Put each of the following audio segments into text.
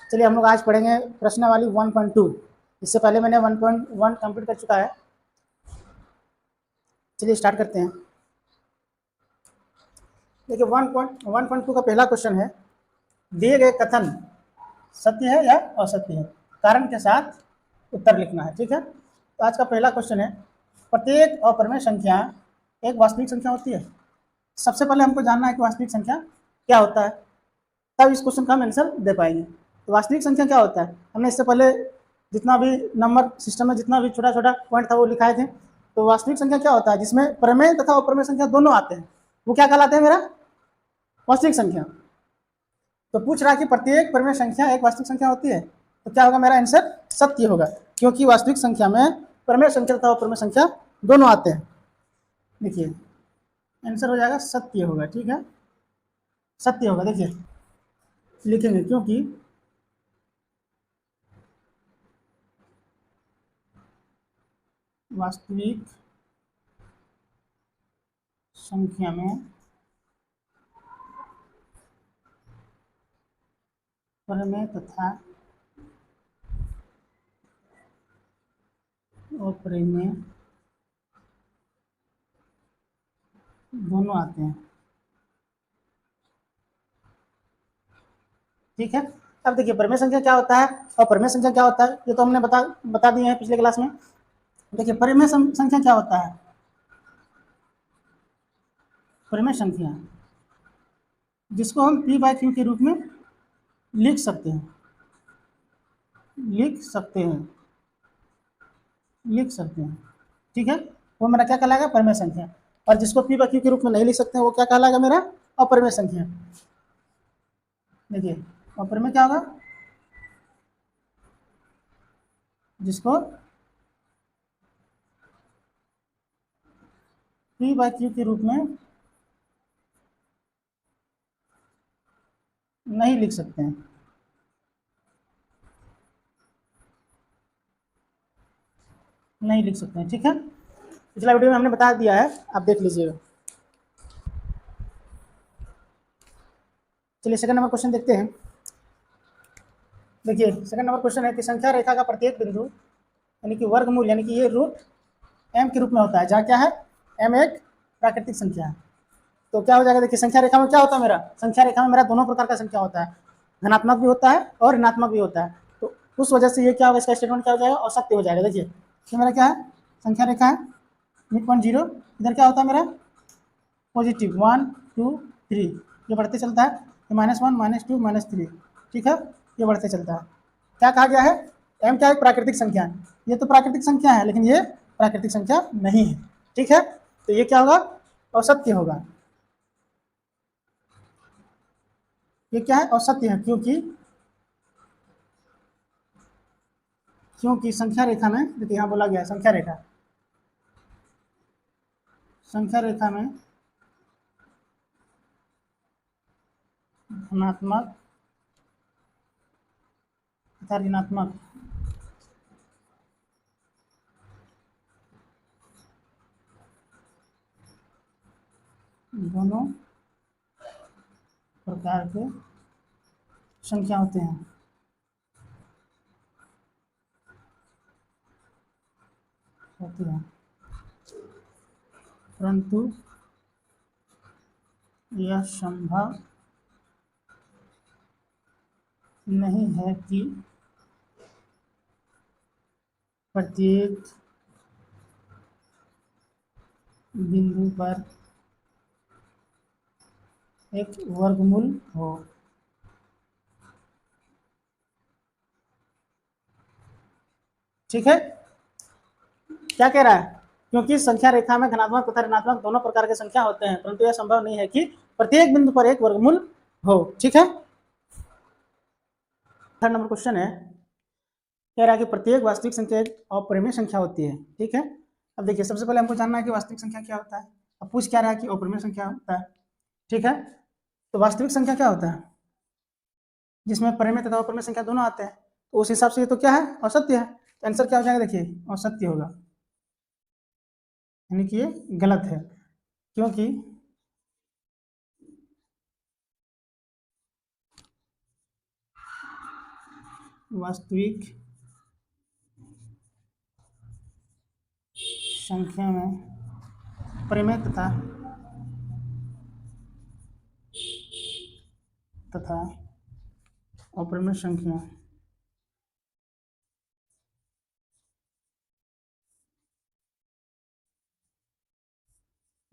चलिए हम लोग आज पढ़ेंगे प्रश्नावली 1.2। इससे पहले मैंने 1.1 कंप्लीट कर चुका है। चलिए स्टार्ट करते हैं। देखिए 1.1.2 का पहला क्वेश्चन है, दिए गए कथन सत्य है या असत्य है, कारण के साथ उत्तर लिखना है। ठीक है, तो आज का पहला क्वेश्चन है, प्रत्येक अपरिमेय संख्या एक वास्तविक संख्या होती है। सबसे पहले हमको जानना है कि वास्तविक संख्या क्या होता है, तब इस क्वेश्चन का हम आंसर दे पाएंगे। तो वास्तविक संख्या क्या होता है, हमने इससे पहले जितना भी नंबर सिस्टम में जितना भी छोटा छोटा पॉइंट था वो लिखाए थे। तो वास्तविक संख्या क्या होता है, जिसमें प्रमेय तथा अप्रमेय संख्या दोनों आते हैं, वो क्या कहलाते हैं मेरा वास्तविक संख्या। तो पूछ रहा है कि प्रत्येक प्रमेय संख्या एक वास्तविक संख्या होती है, तो क्या होगा मेरा आंसर सत्य होगा, क्योंकि वास्तविक संख्या में प्रमेय संख्या तथा अप्रमेय संख्या दोनों आते हैं। देखिए आंसर हो जाएगा सत्य होगा। ठीक है, सत्य होगा। देखिए लिखेंगे, क्योंकि वास्तविक संख्या में प्रमेय तथा अप्रमेय दोनों आते हैं। ठीक है, अब देखिए प्रमेय संख्या क्या होता है और प्रमेय संख्या क्या होता है, ये तो हमने बता दिए हैं पिछले क्लास में। देखिए प्रमेय संख्या क्या होता है, प्रमेय संख्या जिसको हम पी बाई क्यू के रूप में लिख सकते हैं, लिख सकते हैं, लिख सकते हैं। ठीक है, वो मेरा क्या कहलाएगा प्रमेय संख्या। और जिसको पी बाई क्यू के रूप में नहीं लिख सकते हैं वो क्या कहलाएगा मेरा अप्रमेय संख्या। देखिए अप्रमेय क्या होगा, जिसको पी बाई क्यू के रूप में नहीं लिख सकते हैं, नहीं लिख सकते हैं। ठीक है, पिछला वीडियो में हमने बता दिया है, आप देख लीजिएगा। चलिए सेकंड नंबर क्वेश्चन देखते हैं। देखिए सेकंड नंबर क्वेश्चन है कि संख्या रेखा का प्रत्येक बिंदु यानी कि वर्गमूल यानी कि ये रूट एम के रूप में होता है, जहाँ क्या है एम एक प्राकृतिक संख्या है। तो क्या हो जाएगा, देखिए संख्या रेखा में क्या होता है मेरा, संख्या रेखा में मेरा दोनों प्रकार का संख्या होता है, धनात्मक भी होता है और ऋणात्मक भी होता है। तो उस वजह से ये क्या होगा, इसका स्टेटमेंट क्या हो जाएगा, असत्य हो जाएगा। देखिए ये मेरा क्या है, संख्या रेखा है, मिड पॉइंट 0, इधर क्या होता है मेरा पॉजिटिव 1 2 3, ये बढ़ते चलता है, ये -1 -2 -3। ठीक है, ये बढ़ते चलता है। क्या कहा गया है, एम क्या है प्राकृतिक संख्या है, ये तो प्राकृतिक संख्या है लेकिन ये प्राकृतिक संख्या नहीं है। ठीक है, तो ये क्या होगा असत्य होगा, ये क्या है असत्य है, क्योंकि संख्या रेखा में देखिए यहाँ बोला गया है संख्या रेखा में धनात्मक तथा ऋणात्मक दोनों प्रकार के संख्या होते हैं, परंतु यह संभव नहीं है कि प्रत्येक बिंदु पर एक वर्गमूल हो। ठीक है, क्या कह रहा है, क्योंकि संख्या रेखा में धनात्मक तथा ऋणात्मक दोनों प्रकार के संख्या होते हैं, परंतु यह संभव नहीं है कि प्रत्येक बिंदु पर एक वर्गमूल हो। ठीक है, थर्ड नंबर क्वेश्चन है, कह रहा है कि प्रत्येक वास्तविक संख्या एक अपरिमेय संख्या होती है। ठीक है, अब देखिए सबसे पहले हमको जानना है कि वास्तविक संख्या क्या होता है। अब पूछ क्या रहा है कि अपरिमेय संख्या होता है। ठीक है, तो वास्तविक संख्या क्या होता है, जिसमें परिमेय तथा अपरिमेय संख्या दोनों आते हैं, तो उस हिसाब से ये तो क्या है असत्य है। तो आंसर क्या हो जाएगा, देखिए असत्य होगा, यानी कि ये गलत है, क्योंकि वास्तविक संख्या में परिमेय तथा अपरिमेय संख्या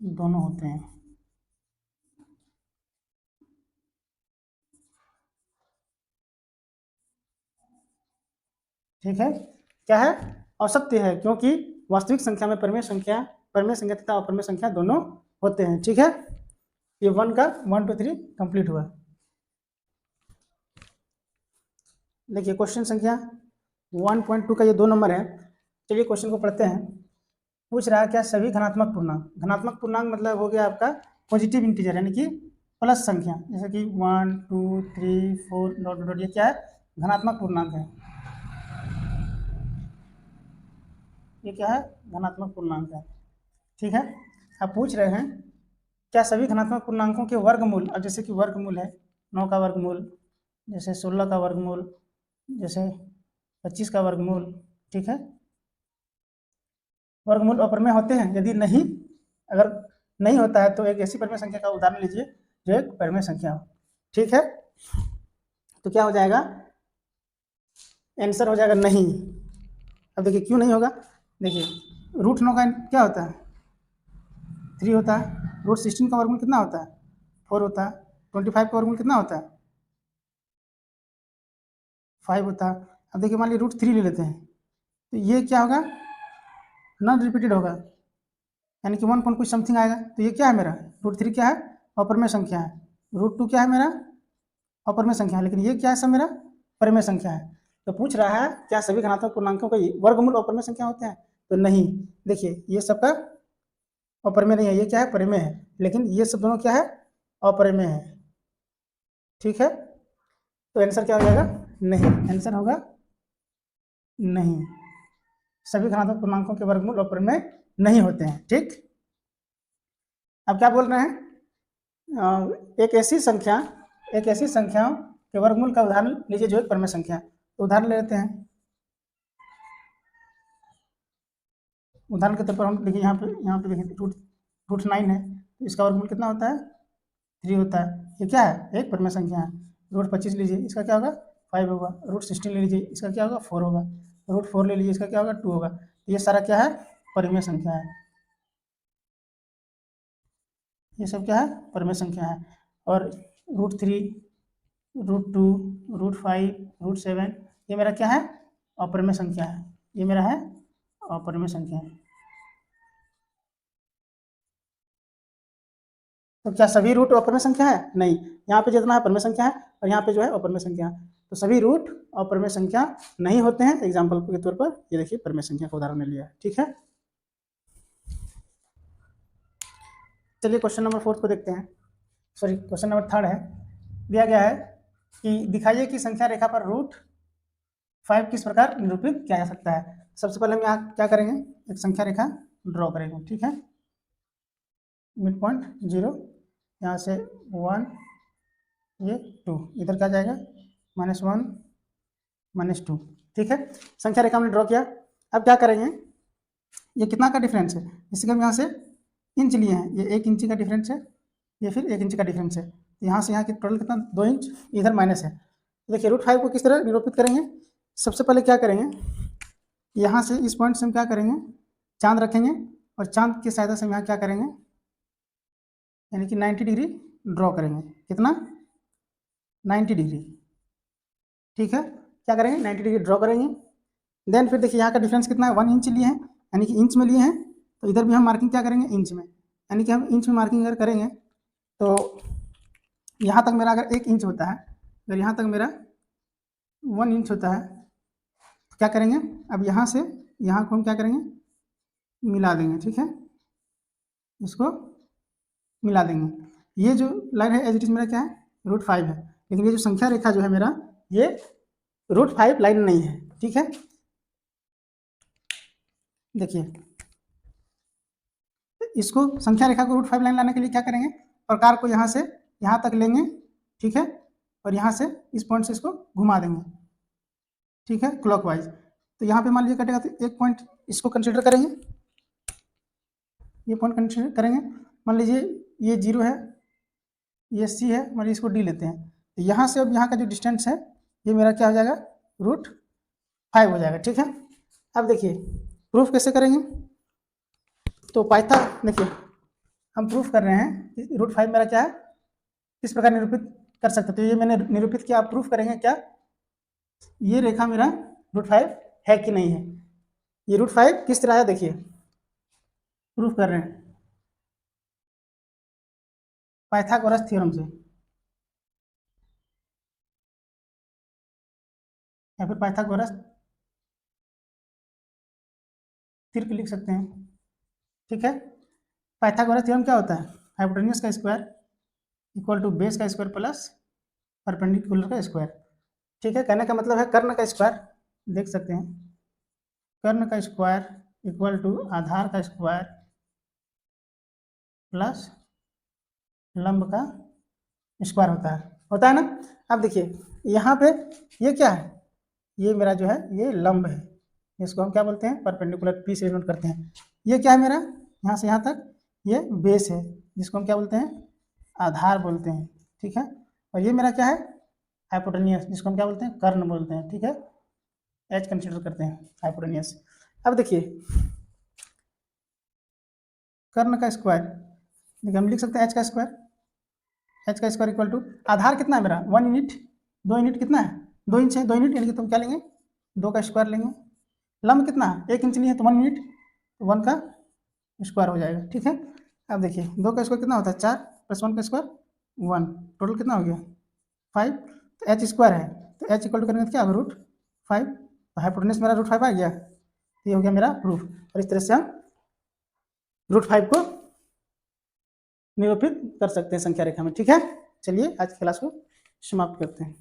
दोनों होते हैं। ठीक है, क्या है? औसत्य है, क्योंकि वास्तविक संख्या में परिमेय संख्या तथा अपरिमेय संख्या दोनों होते हैं। ठीक है, ये 1 का 1 2 3 कंप्लीट हुआ। देखिए क्वेश्चन संख्या 1.2 का ये 2 नंबर है। चलिए क्वेश्चन को पढ़ते हैं। पूछ रहा है क्या सभी धनात्मक पूर्णांक मतलब हो गया आपका पॉजिटिव इंटीजर यानी कि प्लस संख्या, जैसे कि 1 2 3 4 डॉट डॉट, ये क्या है? धनात्मक पूर्णांक है। ये क्या है? धनात्मक पूर्णांक है। ठीक है, आप पूछ रहे हैं क्या सभी धनात्मक पूर्णांकों के वर्गमूल, अब जैसे कि वर्गमूल है 9 का वर्गमूल, जैसे 16 का वर्गमूल, जैसे 25 का वर्गमूल, ठीक है, वर्गमूल अपरिमेय होते हैं? यदि नहीं, अगर नहीं होता है तो एक ऐसी परिमेय संख्या का उदाहरण लीजिए जो एक परिमेय संख्या हो। ठीक है, तो क्या हो जाएगा? आंसर हो जाएगा नहीं। अब देखिए क्यों नहीं होगा। देखिए √9 का क्या होता है? 3 होता है। √16 का वर्गमूल कितना होता है? 4 होता है। 25 का वर्गमूल कितना होता है? 5 होता है। अब देखिए मान लीजिए √3 ले लेते हैं, तो ये क्या होगा? नॉन रिपीटेड होगा, यानी कि 1 पॉइंट कुछ समथिंग आएगा। तो ये क्या है मेरा? √3 क्या है? अपरिमेय संख्या है। √2 क्या है मेरा? अपरिमेय संख्या है। लेकिन ये क्या है सब मेरा? परिमेय संख्या है। तो पूछ रहा है क्या सभी धनात्मक पूर्णांकों का वर्गमूल अपरिमेय संख्या होते हैं? तो नहीं। देखिए ये सबका अपरिमेय नहीं है, ये क्या है? परिमेय है। लेकिन ये सब दोनों क्या है? अपरिमेय है। ठीक है, तो आंसर क्या हो जाएगा? नहीं। आंसर होगा नहीं, सभी धनात्मक पूर्णांकों के वर्गमूल अपरिमेय नहीं होते हैं। ठीक, अब क्या बोल रहे हैं? एक ऐसी संख्या के वर्गमूल का उदाहरण लीजिए जो एक परिमेय संख्या है। तो उदाहरण ले लेते हैं। उदाहरण के तौर पर हम देखिए यहाँ पे देखिए √9 है, तो इसका वर्गमूल कितना होता है? 3 होता है। ये क्या है? एक परिमेय संख्या है। √25 लीजिए, इसका क्या होगा? 5 होगा। √16 ले लीजिए, इसका क्या होगा? 4 होगा। √4 ले लीजिए, इसका क्या होगा? 2 होगा। तो ये सारा क्या है? परिमेय संख्या है। ये सब क्या है? परिमेय संख्या है। और √3, √2, √5, √7 ये मेरा क्या है? अपरिमेय संख्या है। ये मेरा है अपरिमेय संख्या है। तो क्या सभी रूट अपरिमेय संख्या है? नहीं। यहाँ पे जितना है परिमेय संख्या है और यहाँ पे जो है अपरिमेय संख्या है। तो सभी रूट अपरिमेय संख्या नहीं होते हैं। एग्जाम्पल के तौर पर ये देखिए परिमेय संख्या का उदाहरण लिया है। ठीक है, चलिए क्वेश्चन नंबर 4 को देखते हैं। सॉरी, क्वेश्चन नंबर 3 है। दिया गया है कि दिखाइए कि संख्या रेखा पर √5 किस प्रकार निरूपित किया जा सकता है। सबसे पहले हम यहाँ क्या करेंगे? एक संख्या रेखा ड्रॉ करेंगे। ठीक है, मिड पॉइंट 0, यहाँ से 1, ये 2, इधर क्या जाएगा? -1 -2। ठीक है, संख्या रेखा हमने ड्रॉ किया। अब क्या करेंगे? ये कितना का डिफरेंस है? इससे हम यहाँ से इंच लिए हैं, ये 1 इंची का डिफरेंस है, ये फिर 1 इंच का डिफरेंस है। यहाँ से यहाँ की टोटल कितना? 2 इंच, इधर माइनस है। तो देखिए √5 को किस तरह निरूपित करेंगे? सबसे पहले क्या करेंगे? यहाँ से इस पॉइंट से हम क्या करेंगे? चांद रखेंगे और चांद की सहायता से हम यहाँ क्या करेंगे? यानी कि 90 डिग्री ड्रॉ करेंगे। कितना? 90 डिग्री। ठीक है, क्या करेंगे? 90 डिग्री ड्रॉ करेंगे। देन फिर देखिए यहाँ का डिफरेंस कितना है? 1 इंच लिए हैं, यानी कि इंच में लिए हैं, तो इधर भी हम मार्किंग क्या करेंगे? इंच में। यानी कि हम इंच में मार्किंग अगर करेंगे तो यहाँ तक मेरा अगर 1 इंच होता है, अगर यहाँ तक मेरा 1 इंच होता है, तो क्या करेंगे? अब यहाँ से यहाँ को हम क्या करेंगे? मिला देंगे। ठीक है, इसको मिला देंगे। ये जो लाइन है एज इट इज मेरा क्या है? √5 है। लेकिन ये जो संख्या रेखा जो है मेरा, ये √5 लाइन नहीं है। ठीक है, देखिए इसको संख्या रेखा को √5 लाइन लाने के लिए क्या करेंगे? प्रकार को यहाँ से यहाँ तक लेंगे। ठीक है, और यहाँ से इस पॉइंट से इसको घुमा देंगे। ठीक है, क्लॉकवाइज। तो यहाँ पे मान लीजिए कटेगा तो एक पॉइंट इसको कंसिडर करेंगे, ये पॉइंट कंसिडर करेंगे। मान लीजिए ये 0 है, ये C है, मान लीजिए इसको D लेते हैं। तो यहाँ से अब यहाँ का जो डिस्टेंस है ये मेरा क्या हो जाएगा, √5 हो जाएगा। ठीक है, अब देखिए प्रूफ कैसे करेंगे। तो पाइथन देखिए हम प्रूफ कर रहे हैं कि √5 मेरा क्या है, किस प्रकार निरूपित कर सकते हैं। तो ये मैंने निरूपित किया, आप प्रूफ करेंगे क्या, ये रेखा मेरा √5 है कि नहीं है। ये √5 किस तरह है देखिए, प्रूफ कर रहे हैं पाइथागोरस थ्योरम से, या फिर पाइथागोरस तीर्थ लिख सकते हैं। ठीक है, पाइथागोरस थ्योरम क्या होता है, हाइपोटेन्यूज का स्क्वायर इक्वल टू बेस का स्क्वायर प्लस परपेंडिकुलर का स्क्वायर। ठीक है, कहने का मतलब है कर्ण का स्क्वायर, देख सकते हैं कर्ण का स्क्वायर इक्वल टू आधार का स्क्वायर प्लस लंब का स्क्वायर होता है ना। अब देखिए यहाँ पे ये क्या है, ये मेरा जो है ये लंब है, इसको हम क्या बोलते हैं, परपेंडिकुलर, पी से डिनोट करते हैं। ये क्या है मेरा, यहाँ से यहाँ तक ये बेस है, जिसको हम क्या बोलते हैं, आधार बोलते हैं। ठीक है, और ये मेरा क्या है, हाइपोटेनियस, जिसको हम क्या बोलते हैं, कर्ण बोलते हैं। ठीक है, एच कंसिडर करते हैं हाइपोटेनियस। अब देखिए कर्ण का स्क्वायर, देखिए हम लिख सकते हैं एच का स्क्वायर, एच का स्क्वायर इक्वल टू आधार कितना है मेरा 1 यूनिट, 2 यूनिट कितना है 2 इंच है, 2 यूनिट यानी कि तुम क्या लेंगे 2 का स्क्वायर लेंगे। लंब कितना है 1 इंच लिए तो 1 यूनिट, तो 1 का स्क्वायर हो जाएगा। ठीक है, अब देखिए 2 का स्क्वायर कितना होता है 4 प्लस 1 का स्क्वायर 1, टोटल कितना हो गया 5। तो एच स्क्वायर है तो एच इक्वल टू करेंगे तो क्या होगा √5, तो हाइपोटेन्यूज मेरा √5 आ गया, तो ये हो गया मेरा प्रूफ। और इस तरह से हम √5 को निरूपित कर सकते हैं संख्या रेखा में। ठीक है, चलिए आज की क्लास को समाप्त करते हैं।